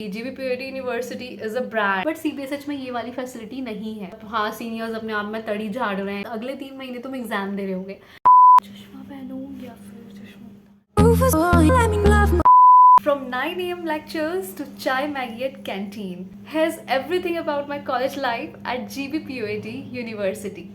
GBPUAT University is a brand, but CBSH में ये वाली फैसिलिटी नहीं है। हाँ, सीनियर्स अपने आप में तड़ी झाड़ रहे हैं, अगले 3 महीने तुम एग्जाम दे रहे होगे। चश्मा पहनूं या फिर चश्मा? From 9 a.m. lectures to chai Maggie at canteen. Here's everything about my college life at GBPUAT University.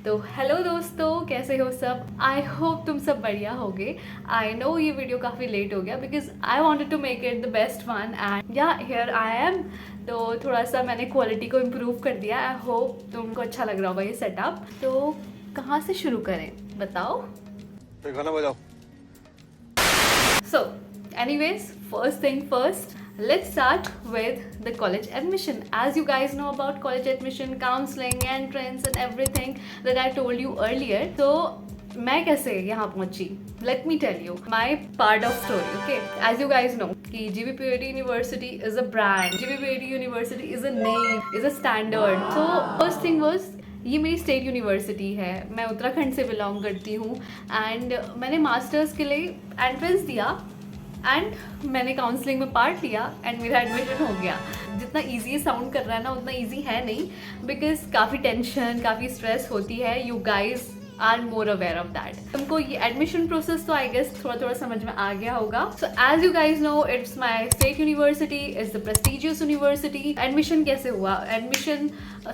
तो हेलो दोस्तों, कैसे हो सब? आई होप तुम सब बढ़िया होगे। आई नो ये वीडियो काफ़ी लेट हो गया because I wanted to make it the best one and या हियर आई एम। तो थोड़ा सा मैंने क्वालिटी को इम्प्रूव कर दिया। आई होप तुमको अच्छा लग रहा होगा ये सेटअप। तो कहाँ से शुरू करें बताओ? गाना बजाओ। So anyways, first thing first, let's start with the college admission. As you guys know about college admission, counseling, entrance and everything that I told you earlier. So मैं कैसे यहाँ पहुँची? Let me tell you my part of story. Okay, as you guys know कि GBPUAT University is a brand. GBPUAT University is a name, is a standard. So first thing was, ये मेरी state university है, मैं उत्तराखंड से belong करती हूँ and मैंने masters के लिए एंट्रेंस दिया एंड मैंने काउंसलिंग में पार्ट लिया एंड मेरा एडमिशन हो गया। जितना इजी साउंड कर रहा है ना उतना इजी है नहीं, बिकॉज काफ़ी टेंशन, काफ़ी स्ट्रेस होती है। You guys are more aware of that. तुमको ये एडमिशन प्रोसेस तो आई गेस थोड़ा थोड़ा समझ में आ गया होगा। So as you guys know, it's my state university, it's the prestigious university. Admission कैसे हुआ? एडमिशन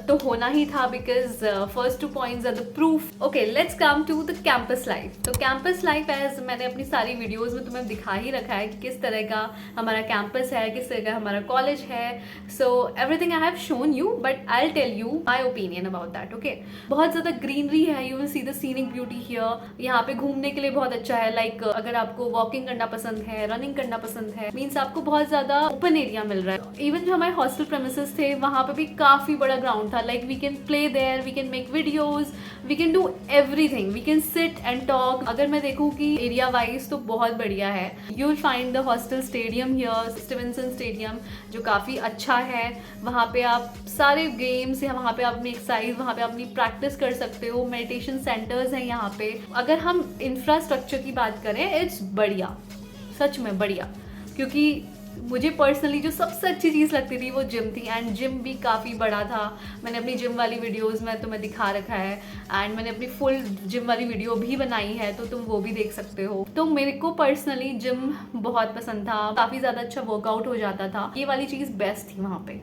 तो होना ही था because first 2 points are the proof. Okay, let's come to the campus life. तो कैंपस लाइफ एज मैंने अपनी सारी वीडियोज में तुम्हें दिखा ही रखा है कि किस तरह का हमारा कैंपस है, किस तरह का हमारा कॉलेज है। So everything I have shown you, but I will tell you my opinion about that. Okay, बहुत ज़्यादा ग्रीनरी है, you will see the scenic beauty here. यहाँ पे घूमने के लिए बहुत अच्छा है। लाइक अगर आपको वॉकिंग करना पसंद है, रनिंग करना पसंद है, मीन्स आपको बहुत ज़्यादा ओपन एरिया मिल रहा है। इवन जो हमारे हॉस्टल प्रेमिसेस थे वहाँ पे भी काफ़ी बड़ा ग्राउंड था। Like we can play there, we can make videos, we can do everything, we can sit and talk. अगर मैं देखूँ कि एरिया वाइज तो बहुत बढ़िया है। You will find the hostel stadium here, Stevenson stadium, जो काफ़ी अच्छा है। वहाँ पे आप सारे गेम्स या वहाँ पे आप अपनी एक्सरसाइज, वहाँ पे अपनी प्रैक्टिस कर सकते हो। मेडिटेशन सेंटर्स हैं यहाँ पे। अगर हम इंफ्रास्ट्रक्चर की बात करें, इट्स बढ़िया, सच में बढ़िया। क्योंकि मुझे पर्सनली जो सबसे अच्छी चीज़ लगती थी वो जिम थी एंड जिम भी काफ़ी बड़ा था। मैंने अपनी जिम वाली वीडियोस में तुम्हें दिखा रखा है एंड मैंने अपनी फुल जिम वाली वीडियो भी बनाई है, तो तुम वो भी देख सकते हो। तो मेरे को पर्सनली जिम बहुत पसंद था, काफ़ी ज़्यादा अच्छा वर्कआउट हो जाता था। ये वाली चीज़ बेस्ट थी वहाँ पे।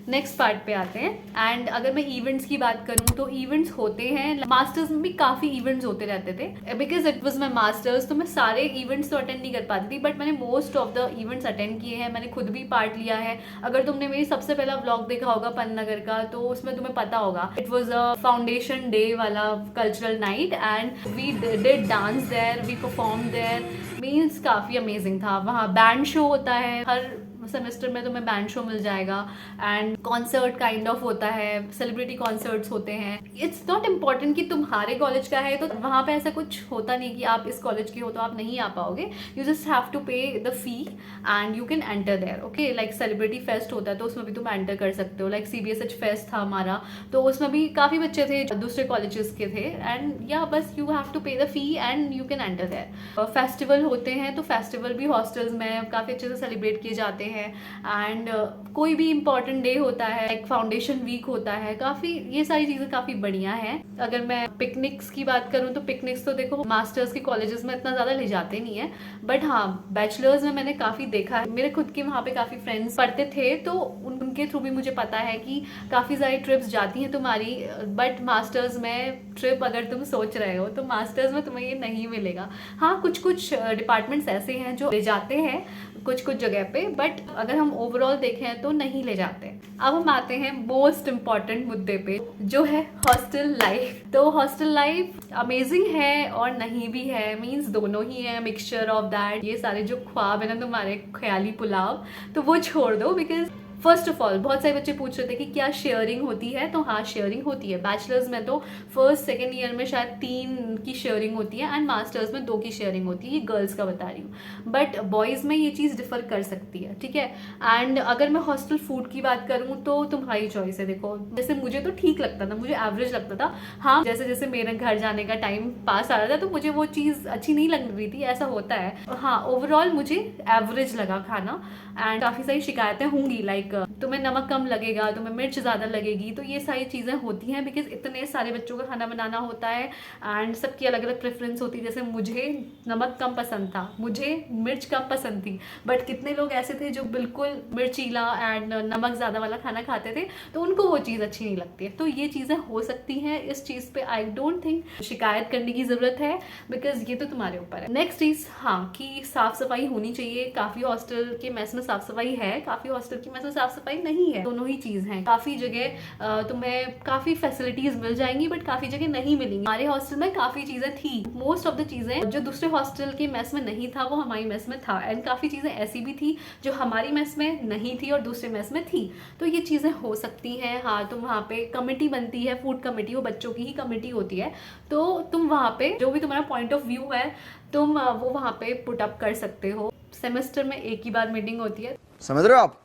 नेक्स्ट पार्ट पे आते हैं एंड अगर मैं इवेंट्स की बात करूँ तो इवेंट्स होते हैं। मास्टर्स में भी काफ़ी इवेंट्स होते रहते थे because it was my masters. तो मैं सारे इवेंट्स तो अटेंड नहीं कर पाती थी, बट मैंने most of the events attend किए हैं। मैंने खुद भी पार्ट लिया है। अगर तुमने मेरी सबसे पहला व्लॉग देखा होगा पन्नगर का, तो उसमें तुम्हें पता होगा it was a foundation day वाला cultural night and we did dance there, we perform there. Means काफ़ी अमेजिंग था। वहाँ बैंड शो होता है, हर सेमेस्टर में तुम्हें बैंड शो मिल जाएगा एंड कॉन्सर्ट काइंड ऑफ होता है, सेलिब्रिटी कॉन्सर्ट्स होते हैं। इट्स नॉट इम्पॉर्टेंट कि तुम्हारे कॉलेज का है तो वहाँ पे ऐसा कुछ होता नहीं कि आप इस कॉलेज के हो तो आप नहीं आ पाओगे। You just have to pay the fee and you can enter there. Okay, like celebrity fest होता है तो उसमें भी तुम एंटर कर सकते हो। लाइक CBSH फेस्ट था हमारा, तो उसमें भी काफ़ी बच्चे थे दूसरे कॉलेजेस के थे एंड या बस you have to pay the fee and you can enter there. Festival होते हैं तो फेस्टिवल भी हॉस्टल्स में काफ़ी अच्छे से सेलिब्रेट किए जाते हैं एंड कोई भी इम्पॉर्टेंट डे होता है, एक फाउंडेशन वीक होता है, काफ़ी ये सारी चीज़ें काफ़ी बढ़िया हैं। अगर मैं पिकनिक्स की बात करूँ तो पिकनिक्स तो देखो मास्टर्स के कॉलेजेस में इतना ज़्यादा ले जाते नहीं है, बट हाँ बैचलर्स में मैंने काफ़ी देखा है। मेरे खुद के वहाँ पे काफ़ी फ्रेंड्स पढ़ते थे तो उनके थ्रू भी मुझे पता है कि काफ़ी सारी ट्रिप्स जाती हैं तुम्हारी। बट मास्टर्स में ट्रिप अगर तुम सोच रहे हो तो मास्टर्स में तुम्हें ये नहीं मिलेगा। हाँ, कुछ कुछ डिपार्टमेंट्स ऐसे हैं जो ले जाते हैं कुछ कुछ जगह पे, बट अगर हम ओवरऑल देखें तो नहीं ले जाते। अब हम आते हैं मोस्ट इम्पॉर्टेंट मुद्दे पे, जो है हॉस्टल लाइफ। तो हॉस्टल लाइफ अमेजिंग है और नहीं भी है, मीन्स दोनों ही है, मिक्सचर ऑफ दैट। ये सारे जो ख्वाब है ना तुम्हारे, ख्याली पुलाव, तो वो छोड़ दो बिकॉज फर्स्ट ऑफ ऑल बहुत सारे बच्चे पूछ रहे थे कि क्या शेयरिंग होती है, तो हाँ शेयरिंग होती है। बैचलर्स में तो फर्स्ट सेकेंड ईयर में शायद 3 की शेयरिंग होती है एंड मास्टर्स में 2 की शेयरिंग होती है, ये गर्ल्स का बता रही हूँ। बट बॉयज़ में ये चीज़ डिफर कर सकती है, ठीक है। एंड अगर मैं हॉस्टल फूड की बात करूँ तो तुम्हारी चॉइस है। देखो जैसे मुझे तो ठीक लगता था, मुझे एवरेज लगता था। हाँ जैसे जैसे मेरे घर जाने का टाइम पास आ रहा था तो मुझे वो चीज़ अच्छी नहीं लग रही थी, ऐसा होता है। हाँ ओवरऑल मुझे एवरेज लगा खाना। एंड काफ़ी सारी शिकायतें होंगी लाइक तुम्हें नमक कम लगेगा, तुम्हें मिर्च ज़्यादा लगेगी, तो ये सारी चीज़ें होती हैं बिकॉज इतने सारे बच्चों का खाना बनाना होता है एंड सबकी अलग अलग प्रेफरेंस होती है। जैसे मुझे नमक कम पसंद था, मुझे मिर्च कम पसंद थी, बट कितने लोग ऐसे थे जो बिल्कुल मिर्चीला एंड नमक ज़्यादा वाला खाना खाते थे, तो उनको वो चीज़ अच्छी नहीं लगती है। तो ये चीज़ें हो सकती हैं, इस चीज़ पे आई डोंट थिंक शिकायत करने की ज़रूरत है बिकॉज ये तो तुम्हारे ऊपर है। नेक्स्ट चीज़ हाँ कि साफ़ सफाई होनी चाहिए। काफ़ी हॉस्टल के मेस में साफ़ सफाई है, काफ़ी हॉस्टल की मेस में साफ़ सफाई नहीं है, दोनों ही चीज़ हैं। काफ़ी जगह तुम्हें काफ़ी फैसिलिटीज़ मिल जाएंगी बट काफ़ी जगह नहीं मिलेंगी। हमारे हॉस्टल में काफ़ी चीज़ें थी, मोस्ट ऑफ द चीज़ें जो दूसरे हॉस्टल के मेस में नहीं था वो हमारी मेस में था। एंड काफ़ी चीज़ें ऐसी भी थी जो हमारी मेस में नहीं थी और दूसरे मेस में थी। तो ये चीज़ें हो सकती हैं। हाँ तुम वहाँ पे कमेटी बनती है, फूड कमेटी, वो बच्चों की ही कमेटी होती है, तो तुम वहाँ पे जो भी तुम्हारा पॉइंट ऑफ व्यू है तुम वो वहाँ पे पुट अप कर सकते हो। सेमेस्टर में एक ही बार मीटिंग होती है, समझ रहे हो आप,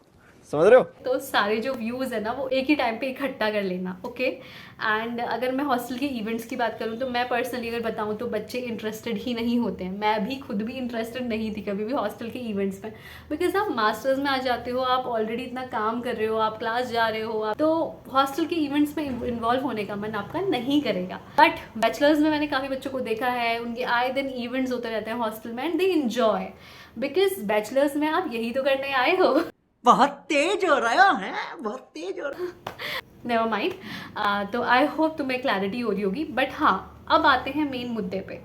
समझ रहे हो? तो सारे जो व्यूज़ है ना वो एक ही टाइम पे इकट्ठा कर लेना, ओके। एंड अगर मैं हॉस्टल के इवेंट्स की बात करूँ तो मैं पर्सनली अगर बताऊँ तो बच्चे इंटरेस्टेड ही नहीं होते हैं। मैं भी खुद भी इंटरेस्टेड नहीं थी कभी भी हॉस्टल के इवेंट्स में, बिकॉज आप मास्टर्स में आ जाते हो, आप ऑलरेडी इतना काम कर रहे हो, आप क्लास जा रहे हो, आप तो हॉस्टल के इवेंट्स में इन्वॉल्व होने का मन आपका नहीं करेगा। बट बैचलर्स में मैंने काफ़ी बच्चों को देखा है, उनके आए दिन इवेंट्स होते रहते हैं हॉस्टल में and they enjoy, because bachelors में आप यही तो करने आए हो। बहुत तेज हो रहा है, बहुत तेज हो रहा है। Never mind. तो आई होप तुम्हें क्लैरिटी हो रही होगी। बट हाँ अब आते हैं मेन मुद्दे पे,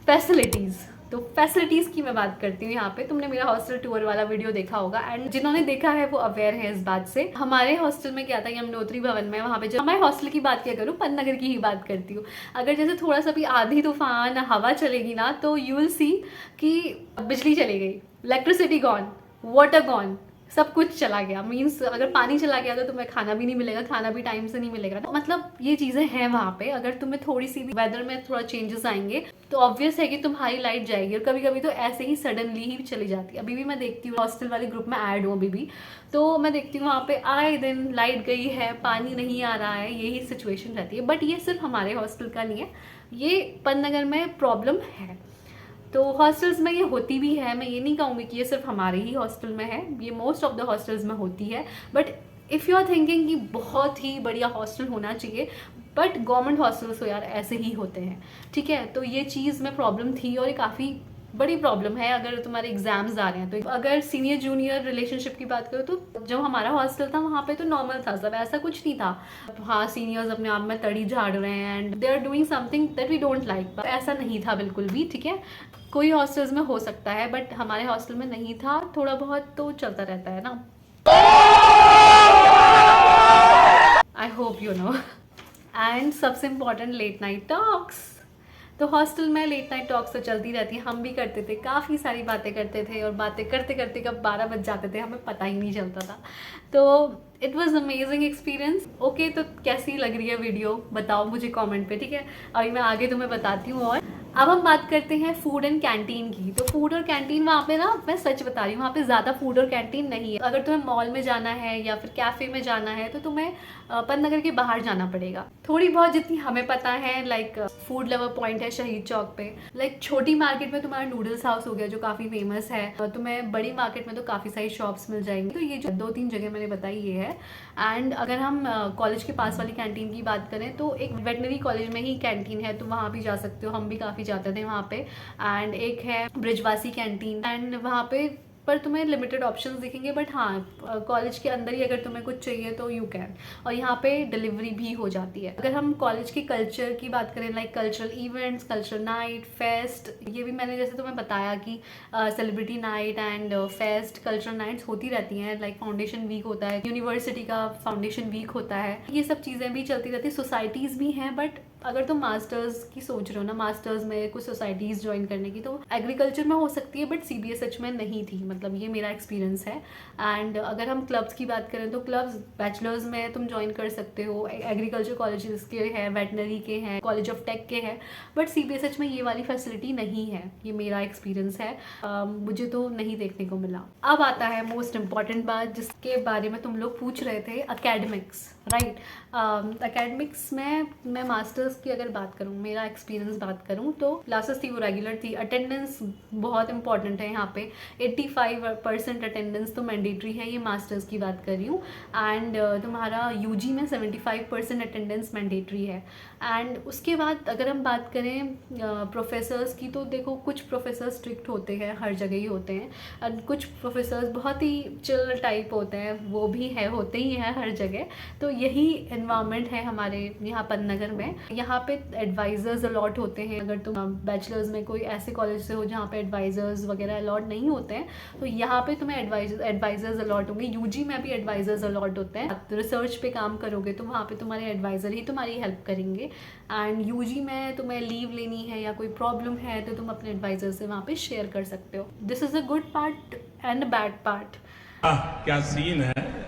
फैसिलिटीज़। तो फैसिलिटीज़ की मैं बात करती हूँ यहाँ पे। तुमने मेरा हॉस्टल टूर वाला वीडियो देखा होगा एंड जिन्होंने देखा है वो अवेयर है इस बात से। हमारे हॉस्टल में क्या था, यमुनोत्री भवन में, वहाँ पे जब हमारे हॉस्टल की बात किया करूँ, पन्नगर की ही बात करती हूँ, अगर जैसे थोड़ा सा भी आधी तूफान हवा चलेगी ना तो यू विल सी कि बिजली चली गई, इलेक्ट्रिसिटी गॉन, वाटर गॉन, सब कुछ चला गया। मीन्स अगर पानी चला गया तो तुम्हें खाना भी नहीं मिलेगा, खाना भी टाइम से नहीं मिलेगा। तो मतलब ये चीज़ें हैं वहाँ पे। अगर तुम्हें थोड़ी सी भी वेदर में थोड़ा चेंजेस आएंगे तो ऑब्वियस है कि तुम्हारी लाइट जाएगी, और कभी कभी तो ऐसे ही सडनली ही चली जाती है। अभी भी मैं देखती हूँ, हॉस्टल वाले ग्रुप में ऐड हूँ अभी भी, तो मैं देखती हूँ वहाँ पे आए दिन लाइट गई है, पानी नहीं आ रहा है, यही सिचुएशन रहती है। बट ये सिर्फ हमारे हॉस्टल का नहीं है, ये पन्नगर में प्रॉब्लम है। तो हॉस्टल्स में ये होती भी है, मैं ये नहीं कहूँगी कि ये सिर्फ हमारे ही हॉस्टल में है, ये मोस्ट ऑफ द हॉस्टल्स में होती है। But if you are thinking कि बहुत ही बढ़िया हॉस्टल होना चाहिए, बट गवर्नमेंट हॉस्टल्स तो यार ऐसे ही होते हैं, ठीक है। तो ये चीज़ में प्रॉब्लम थी और ये काफ़ी बड़ी प्रॉब्लम है अगर तुम्हारे एग्जाम्स आ रहे हैं तो। अगर सीनियर जूनियर रिलेशनशिप की बात करो तो जब हमारा हॉस्टल था वहाँ पे तो नॉर्मल था सब, ऐसा कुछ नहीं था। हाँ सीनियर्स अपने आप में तड़ी झाड़ रहे हैं and they are doing something that we don't like, ऐसा नहीं था बिल्कुल भी, ठीक है। कोई हॉस्टल्स में हो सकता है बट हमारे हॉस्टल में नहीं था। थोड़ा बहुत तो चलता रहता है ना, I hope you know. And सबसे इम्पॉर्टेंट लेट नाइट टॉक्स। तो हॉस्टल में लेट नाइट टॉक्स तो चलती रहती है, हम भी करते थे, काफ़ी सारी बातें करते थे और बातें करते करते कब 12 बज जाते थे हमें पता ही नहीं चलता था। तो it was amazing experience. Okay तो कैसी लग रही है वीडियो बताओ मुझे कमेंट पे, ठीक है। अभी मैं आगे तुम्हें बताती हूँ। और अब हम बात करते हैं फूड एंड कैंटीन की। तो फूड और कैंटीन वहाँ पे ना, मैं सच बता रही हूँ, वहाँ पे ज़्यादा फूड और कैंटीन नहीं है। अगर तुम्हें मॉल में जाना है या फिर कैफ़े में जाना है तो तुम्हें पन्नगर के बाहर जाना पड़ेगा। थोड़ी बहुत जितनी हमें पता है, लाइक फूड लवर पॉइंट है शहीद चौक पे, लाइक छोटी मार्केट में तुम्हारा नूडल्स हाउस हो गया जो काफ़ी फेमस है, तुम्हें बड़ी मार्केट में तो काफ़ी सारी शॉप्स मिल जाएंगी। तो ये जो 2-3 जगह मैंने बताई ये है। एंड अगर हम कॉलेज के पास वाली कैंटीन की बात करें तो एक वेटनरी कॉलेज में ही कैंटीन है, तो वहाँ भी जा सकते हो, हम भी काफ़ी जाते थे वहाँ पे। एंड एक है ब्रिजवासी कैंटीन एंड वहाँ पे पर तुम्हें लिमिटेड ऑप्शंस दिखेंगे, बट हाँ कॉलेज के अंदर ही अगर तुम्हें कुछ चाहिए तो यू कैन, और यहाँ पे डिलीवरी भी हो जाती है। अगर हम कॉलेज के कल्चर की बात करें, like cultural events, cultural night, fest, ये भी मैंने जैसे तुम्हें बताया कि celebrity night and fest, cultural nights होती रहती हैं। लाइक फाउंडेशन वीक होता है, यूनिवर्सिटी का फाउंडेशन वीक होता है, ये सब चीज़ें भी चलती रहती है। सोसाइटीज़ भी हैं बट अगर तुम मास्टर्स की सोच रहे हो ना, मास्टर्स में कुछ सोसाइटीज़ ज्वाइन करने की, तो एग्रीकल्चर में हो सकती है बट CBSH में नहीं थी, मतलब ये मेरा एक्सपीरियंस है। एंड अगर हम क्लब्स की बात करें तो क्लब्स बैचलर्स में तुम ज्वाइन कर सकते हो, एग्रीकल्चर कॉलेजेस के हैं, वेटनरी के हैं, कॉलेज ऑफ टेक के हैं, बट CBSH में ये वाली फैसिलिटी नहीं है। ये मेरा एक्सपीरियंस है, मुझे तो नहीं देखने को मिला। अब आता है मोस्ट इम्पॉर्टेंट बात जिसके बारे में तुम लोग पूछ रहे थे, अकेडमिक्स, राइट। अकेडमिक्स में मैं मास्टर्स की अगर बात करूँ, मेरा एक्सपीरियंस बात करूँ, तो क्लासेस थी वो रेगुलर थी। अटेंडेंस बहुत इंपॉर्टेंट है यहाँ पे, 85% अटेंडेंस तो मैंडेटरी है, ये मास्टर्स की बात कर रही हूँ। एंड तुम्हारा UG में 75% अटेंडेंस मैंडेटरी है। एंड उसके बाद अगर हम बात करें प्रोफेसर्स की, तो देखो कुछ प्रोफेसर स्ट्रिक्ट होते हैं, हर जगह ही होते हैं, और कुछ प्रोफेसर्स बहुत ही चिल टाइप होते हैं, वो भी है, होते ही हैं हर जगह। तो यही एनवायरनमेंट है हमारे यहाँ पन्नगर में। यहाँ पे एडवाइज़र्स अलॉट होते हैं। अगर तुम बैचलर्स में कोई ऐसे कॉलेज से हो जहाँ पे एडवाइज़र्स वगैरह अलॉट नहीं होते हैं, तो यहाँ पे तुम्हें एडवाइज़र्स अलॉट होंगे। UG में भी एडवाइज़र्स अलॉट होते हैं। रिसर्च पे काम करोगे तो वहाँ पे तुम्हारे एडवाइज़र ही तुम्हारी हेल्प करेंगे। एंड UG में तुम्हें लीव लेनी है या कोई प्रॉब्लम है तो तुम अपने एडवाइज़र से वहाँ पे शेयर कर सकते हो। This is a good part and a bad part, क्या सीन है।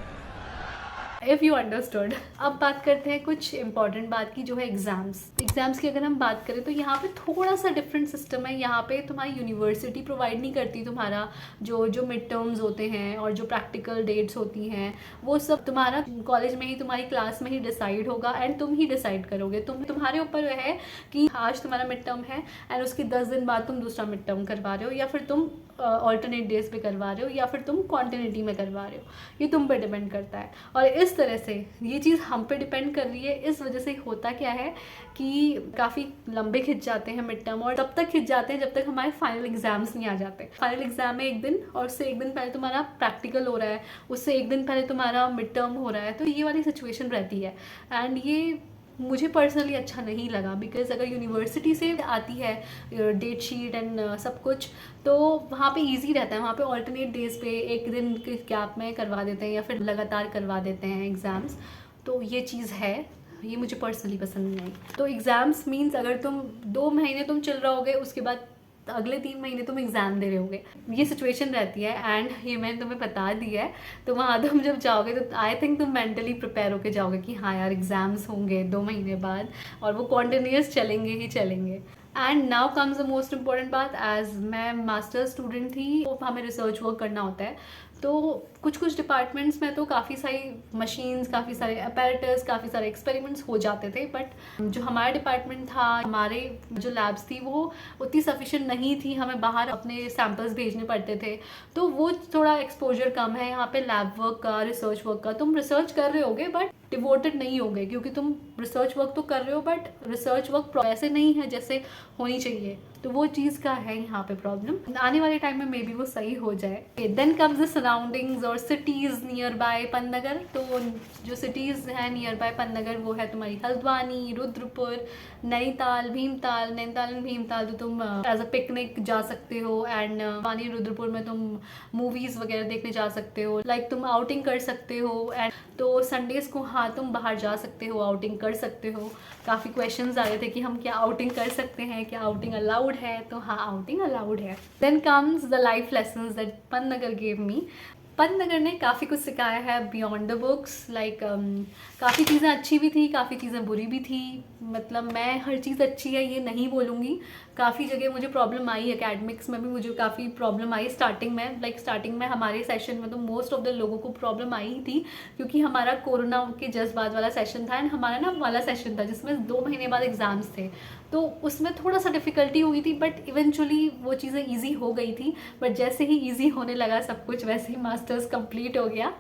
If you understood. अब बात करते हैं कुछ इंपॉर्टेंट बात की, जो है एग्जाम्स की अगर हम बात करें तो यहाँ पे थोड़ा सा डिफरेंट सिस्टम है। यहाँ पे तुम्हारी यूनिवर्सिटी प्रोवाइड नहीं करती तुम्हारा जो मिड टर्म्स होते हैं और जो प्रैक्टिकल डेट्स होती हैं, वो सब तुम्हारा कॉलेज में ही, तुम्हारी क्लास में ही डिसाइड होगा एंड तुम ही डिसाइड करोगे। तुम्हारे ऊपर है कि आज तुम्हारा मिड टर्म है एंड उसके 10 दिन बाद तुम दूसरा मिड टर्म करवा रहे हो, या फिर तुम ऑल्टरनेट डेज पे करवा रहे हो, या फिर तुम कॉन्टिन्यूटी में करवा रहे हो। ये तुम पे डिपेंड करता है। और इस तरह से ये चीज़ हम पे डिपेंड कर रही है। इस वजह से होता क्या है कि काफ़ी लंबे खिंच जाते हैं मिड टर्म, और तब तक खिंच जाते हैं जब तक हमारे फाइनल एग्जाम्स नहीं आ जाते। फाइनल एग्जाम में एक दिन, और उससे एक दिन पहले तुम्हारा प्रैक्टिकल हो रहा है, उससे एक दिन पहले तुम्हारा मिड टर्म हो रहा है। तो ये वाली सिचुएशन रहती है एंड ये मुझे पर्सनली अच्छा नहीं लगा। बिकॉज अगर यूनिवर्सिटी से आती है डेट शीट एंड सब कुछ, तो वहाँ पे इजी रहता है। वहाँ पे ऑल्टरनेट डेज पे एक दिन के गैप में करवा देते हैं या फिर लगातार करवा देते हैं एग्ज़ाम्स। तो ये चीज़ है, ये मुझे पर्सनली पसंद नहीं आई। तो एग्ज़ाम्स मीन्स अगर तुम 2 महीने तुम चिल रहोगे, उसके बाद अगले 3 महीने तुम एग्ज़ाम दे रहे होगे, ये सिचुएशन रहती है। एंड ये मैंने तुम्हें बता दिया है। तो वहाँ तुम जब जाओगे तो आई थिंक तुम मेंटली प्रिपेयर होके जाओगे कि हाँ यार एग्ज़ाम्स होंगे 2 महीने बाद, और वो कॉन्टिन्यूस चलेंगे ही चलेंगे। And now comes the most important बात। एज मैं मास्टर स्टूडेंट थी, तो हमें रिसर्च वर्क करना होता है। तो कुछ डिपार्टमेंट्स में तो काफ़ी सारी मशीन्स, काफ़ी सारे अपैरेटस, काफ़ी सारे एक्सपेरिमेंट्स हो जाते थे, बट जो हमारा डिपार्टमेंट था, हमारे जो लैब्स थी वो उतनी सफिशिएंट नहीं थी। हमें बाहर अपने सैम्पल्स भेजने पड़ते थे, तो वो थोड़ा एक्सपोजर कम है यहाँ पे लैब वर्क का, रिसर्च वर्क का। तुम रिसर्च कर रहे होगे बट डिवोटेड नहीं होगे, क्योंकि तुम रिसर्च वर्क तो कर रहे हो बट रिसर्च वर्क वैसे नहीं है जैसे होनी चाहिए। तो वो चीज़ का है यहाँ पे प्रॉब्लम। आने वाले टाइम में मे बी वो सही हो जाए। देन कम्स द सराउंडिंग्स और सिटीज़ नियर बाय पन्नगर। तो जो सिटीज़ हैं नियर बाय पन्नगर वो है तुम्हारी हल्द्वानी, रुद्रपुर, नैनीताल, भीमताल। नैनीताल एंड भीमताल तो तुम एज अ पिकनिक जा सकते हो, एंड वानी रुद्रपुर में तुम मूवीज़ वगैरह देखने जा सकते हो, लाइक तुम आउटिंग कर सकते हो। एंड तो संडेज़ को हाँ तुम बाहर जा सकते हो, आउटिंग कर सकते हो। काफ़ी क्वेश्चंस आ रहे थे कि हम क्या आउटिंग कर सकते हैं, क्या आउटिंग अलाउड है, तो हाँ आउटिंग अलाउड है। Then comes the life lessons that Pantnagar gave me. Pantnagar ने काफ़ी कुछ सिखाया है बियॉन्ड द बुक्स। लाइक काफ़ी चीज़ें अच्छी भी थी, काफ़ी चीज़ें बुरी भी थी। मतलब मैं हर चीज़ अच्छी है ये नहीं बोलूँगी। काफ़ी जगह मुझे प्रॉब्लम आई, एकेडमिक्स में भी मुझे काफ़ी प्रॉब्लम आई स्टार्टिंग में। स्टार्टिंग में हमारे सेशन में तो मोस्ट ऑफ द लोगों को प्रॉब्लम आई ही थी, क्योंकि हमारा कोरोना के जस्ट बाद वाला सेशन था, एंड हमारा ना वाला सेशन था जिसमें 2 महीने बाद एग्ज़ाम्स थे। तो उसमें थोड़ा सा डिफ़िकल्टी हुई थी, बट इवेंचुअली वो चीज़ें ईजी हो गई थी। बट जैसे ही ईजी होने लगा सब कुछ, वैसे ही मास्टर्स कंप्लीट हो गया।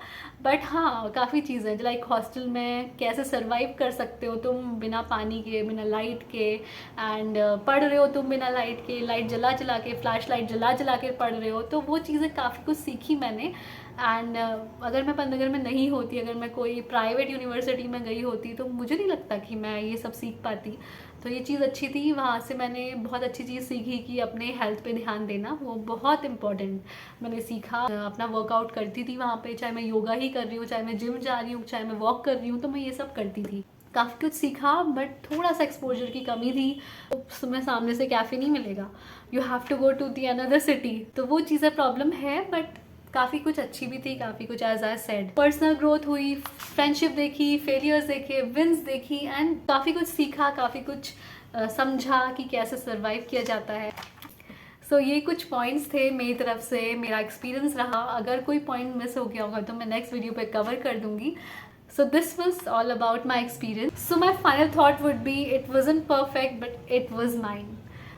बट हाँ काफ़ी चीज़ें, लाइक हॉस्टल में कैसे सर्वाइव कर सकते हो तुम बिना पानी के, बिना लाइट के, एंड पढ़ रहे हो तुम बिना लाइट के, लाइट जला जला के, फ्लैश लाइट जला जला के पढ़ रहे हो। तो वो चीज़ें काफ़ी कुछ सीखी मैंने। एंड अगर मैं पन्नगर में नहीं होती, अगर मैं कोई प्राइवेट यूनिवर्सिटी में गई होती, तो मुझे नहीं लगता कि मैं ये सब सीख पाती। तो ये चीज़ अच्छी थी। वहाँ से मैंने बहुत अच्छी चीज़ सीखी कि अपने हेल्थ पे ध्यान देना वो बहुत इंपॉर्टेंट मैंने सीखा। अपना वर्कआउट करती थी वहाँ पे, चाहे मैं योगा ही कर रही हूँ, चाहे मैं जिम जा रही हूँ, चाहे मैं वॉक कर रही हूँ, तो मैं ये सब करती थी। काफ़ी कुछ सीखा, बट थोड़ा सा एक्सपोजर की कमी थी। तुम्हें सामने से कैफ़े नहीं मिलेगा, you have to go to the another city, तो वो चीज़ें प्रॉब्लम है। बट काफ़ी कुछ अच्छी भी थी, काफ़ी कुछ as I said personal growth हुई, फ्रेंडशिप देखी, फेलियर्स देखे, विंस देखी, एंड काफ़ी कुछ सीखा, काफ़ी कुछ समझा कि कैसे सर्वाइव किया जाता है। सो ये कुछ पॉइंट्स थे मेरी तरफ से, मेरा एक्सपीरियंस रहा। अगर कोई पॉइंट मिस हो गया होगा तो मैं नेक्स्ट वीडियो पे कवर कर दूंगी। So this was all about my experience. So my final thought would be, it wasn't perfect, but it was mine.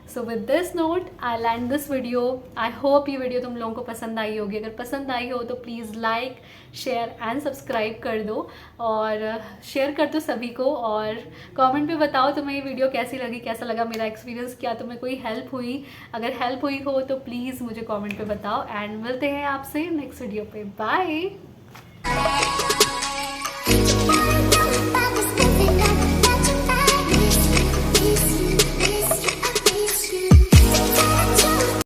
So with this note, I'll end this video. I hope ये video तुम लोगों को पसंद आई होगी। अगर पसंद आई हो तो please like, share and subscribe कर दो, और शेयर कर दो सभी को, और कमेंट पे बताओ तुम्हें ये वीडियो कैसी लगी, कैसा लगा मेरा एक्सपीरियंस, क्या तुम्हें कोई हेल्प हुई। अगर हेल्प हुई हो तो प्लीज़ मुझे कमेंट पे बताओ, एंड मिलते हैं आपसे नेक्स्ट वीडियो पे। बाय।